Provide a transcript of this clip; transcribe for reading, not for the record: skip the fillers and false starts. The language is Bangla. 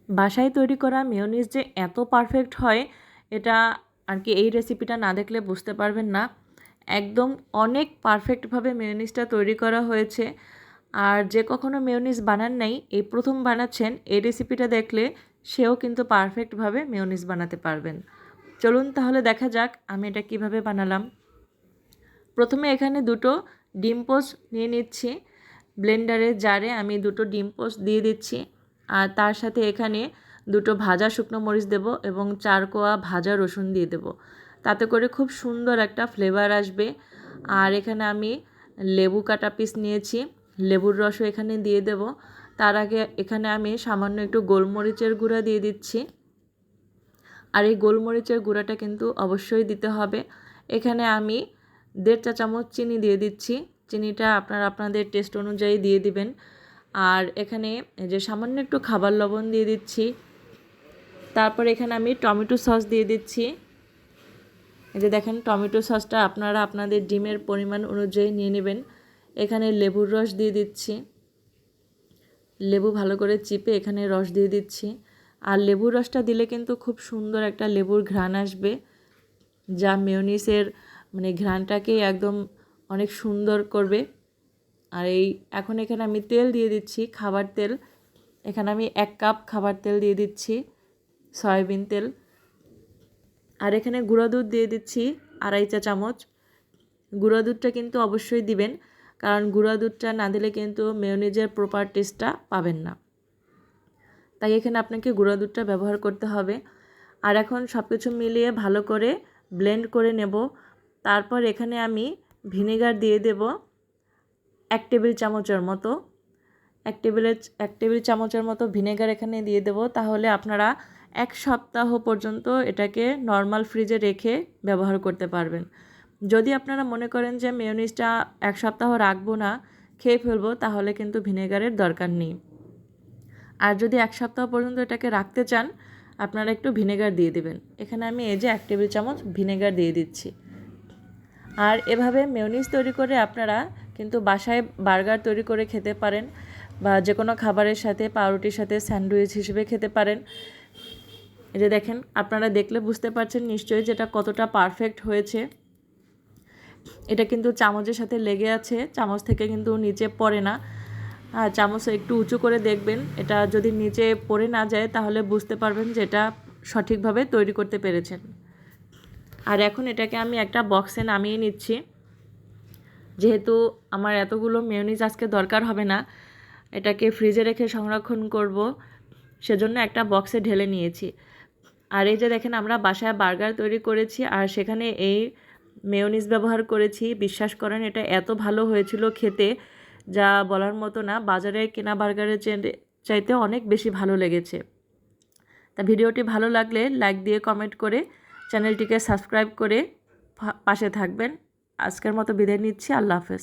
বাসায় তৈরি করা মেয়োনিজ যে এত পারফেক্ট হয় এটা আর কি এই রেসিপিটা না দেখলে বুঝতে পারবেন না। একদম অনেক পারফেক্টভাবে মেয়োনিজটা তৈরি করা হয়েছে। আর যে কখনো মেয়োনিজ বানান নাই, এই প্রথম বানাচ্ছেন, এই রেসিপিটা দেখলে সেও কিন্তু পারফেক্টভাবে মেয়োনিজ বানাতে পারবেন। চলুন তাহলে দেখা যাক আমি এটা কিভাবে বানালাম। প্রথমে এখানে দুটো ডিম পোস্ট নিয়ে নিচ্ছি। ব্লেন্ডারে জারে আমি দুটো ডিম পোস্ট দিয়ে দিচ্ছি। আর তার সাথে এখানে দুটো ভাজা শুকনো মরিচ দেব এবং 4 কোয়া ভাজা রসুন দিয়ে দেব। তাতে করে খুব সুন্দর একটা ফ্লেভার আসবে। আর এখানে আমি লেবু কাটা পিস নিয়েছি, লেবুর রসও এখানে দিয়ে দেব। তার আগে এখানে আমি সামান্য একটু গোলমরিচের গুঁড়া দিয়ে দিচ্ছি। আর এই গোলমরিচের গুঁড়াটা কিন্তু অবশ্যই দিতে হবে। এখানে আমি 1.5 চা চামচ চিনি দিয়ে দিচ্ছি। চিনিটা আপনারা আপনাদের টেস্ট অনুযায়ী দিয়ে দিবেন। আর এখানে যে সামান্য একটু খাবার লবণ দিয়ে দিচ্ছি। তারপর এখানে আমি টমেটো সস দিয়ে দিচ্ছি। এই যে দেখেন, টমেটো সসটা আপনারা আপনাদের ডিমের পরিমাণ অনুযায়ী নিয়ে নেবেন। এখানে লেবুর রস দিয়ে দিচ্ছি। লেবু ভালো করে চিপে এখানে রস দিয়ে দিচ্ছি। আর লেবুর রসটা দিলে কিন্তু খুব সুন্দর একটা লেবুর ঘ্রাণ আসবে, যা মেয়োনিজের মানে ঘ্রাণটাকে একদম অনেক সুন্দর করবে। আর এখন এখানে আমি তেল দিয়ে দিচ্ছি, খাবার তেল। এখানে আমি 1 কাপ খাবার তেল দিয়ে দিচ্ছি, সয়াবিন তেল। আর এখানে গুঁড়া দুধ দিয়ে দিচ্ছি 2.5 চা চামচ। গুঁড়া দুধটা কিন্তু অবশ্যই দিবেন, কারণ গুঁড়া দুধটা না দিলে কিন্তু মেয়োনিজের প্রপার টেস্টটা পাবেন না। তাই এখানে আপনাকে গুঁড়া দুধটা ব্যবহার করতে হবে। আর এখন সব কিছু মিলিয়ে ভালো করে ব্লেন্ড করে নেব। তারপর এখানে আমি ভিনেগার দিয়ে দেব 1 টেবিল চামচের মতো। 1 টেবিল চামচের মতো ভিনেগার এখানে দিয়ে দেব। তাহলে আপনারা 1 সপ্তাহ পর্যন্ত এটাকে নর্মাল ফ্রিজে রেখে ব্যবহার করতে পারবেন। যদি আপনারা মনে করেন যে মেয়োনিজটা 1 সপ্তাহ রাখবো না, খেয়ে ফেলবো, তাহলে কিন্তু ভিনেগারের দরকার নেই। আর যদি 1 সপ্তাহ পর্যন্ত এটাকে রাখতে চান, আপনারা একটু ভিনেগার দিয়ে দেবেন। এখানে আমি এই যে 1 টেবিল চামচ ভিনেগার দিয়ে দিচ্ছি। আর এভাবে মেয়োনিজ তৈরি করে আপনারা কিন্তু বাসায় বার্গার তৈরি করে খেতে পারেন, বা যে কোনো খাবারের সাথে, পাউরুটির সাথে স্যান্ডউইচ হিসেবে খেতে পারেন। এই যে দেখেন, আপনারা দেখলে বুঝতে পারছেন নিশ্চয়ই যেটা কতটা পারফেক্ট হয়েছে। এটা কিন্তু চামচের সাথে লেগে আছে, চামচ থেকে কিন্তু নিচে পড়ে না। আর চামচ একটু উঁচু করে দেখবেন, এটা যদি নিচে পড়ে না যায় তাহলে বুঝতে পারবেন যে এটা সঠিকভাবে তৈরি করতে পেরেছেন। আর এখন এটাকে আমি একটা বক্সে নামিয়ে নিচ্ছি। যেহেতু আমার এতগুলো মেয়োনিজ আজকে দরকার হবে না, এটাকে ফ্রিজে রেখে সংরক্ষণ করব, সেজন্য একটা বক্সে ঢেলে নিয়েছি। আর এই যে দেখেন, আমরা বাসায় বার্গার তৈরি করেছি আর সেখানে এই মেয়োনিজ ব্যবহার করেছি। বিশ্বাস করেন, এটা এত ভালো হয়েছিল খেতে, যা বলার মতো না। বাজারে কেনা বার্গারের চাইতে অনেক বেশি ভালো লেগেছে। তা ভিডিওটি ভালো লাগলে লাইক দিয়ে কমেন্ট করে চ্যানেলটিকে সাবস্ক্রাইব করে পাশে থাকবেন। আজকের মতো বিদায় নিচ্ছি। আল্লাহ হাফেজ।